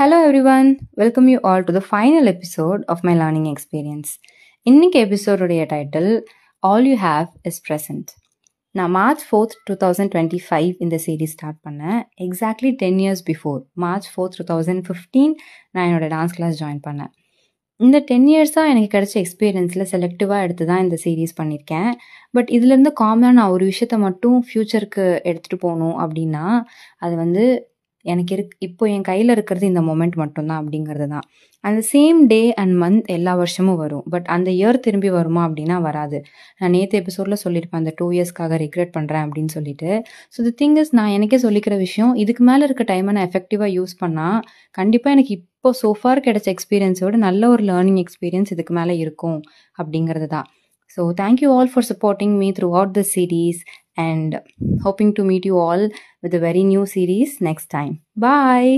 Hello everyone, welcome you all to the final episode of my learning experience. இன்னைக்கு எபிசோடுடைய title All You Have is Present. நான் March 4th 2025 இந்த series start பண்ணேன். Exactly 10 years before March 4th 2015 நான் என்னோட dance class join பண்ணேன். இந்த 10 இயர்ஸாக எனக்கு கிடைச்ச எக்ஸ்பீரியன்ஸில் செலக்டிவாக எடுத்து தான் இந்த சீரீஸ் பண்ணியிருக்கேன். பட் இதுலேருந்து காமனாக நான் ஒரு விஷயத்த மட்டும் ஃப்யூச்சருக்கு எடுத்துகிட்டு போகணும் அப்படின்னா அது எனக்கு இப்போ என் கையில் இருக்கிறது இந்த மொமெண்ட் மட்டும்தான் அப்படிங்கிறது தான். அந்த சேம் டே அண்ட் மந்த் எல்லா வருஷமும் வரும். பட் அந்த இயர் திரும்பி வருமா அப்படின்னா வராது. நான் நேற்று எபிசோடில் சொல்லியிருப்பேன் அந்த 2 இயர்ஸ்க்காக ரிக்ரெட் பண்ணுறேன் அப்படின்னு சொல்லிட்டு. ஸோ தி திங் இஸ், நான் எனக்கே சொல்லிக்கிற விஷயம், இதுக்கு மேலே இருக்க டைமை நான் எஃபெக்டிவாக யூஸ் பண்ணால் கண்டிப்பாக எனக்கு இப்போ சோஃபார் கிடைச்ச எக்ஸ்பீரியன்ஸோட நல்ல ஒரு லேர்னிங் எக்ஸ்பீரியன்ஸ் இதுக்கு மேலே இருக்கும் அப்படிங்கிறது தான். So thank you all for supporting me throughout the series and hoping to meet you all with a very new series next time. Bye.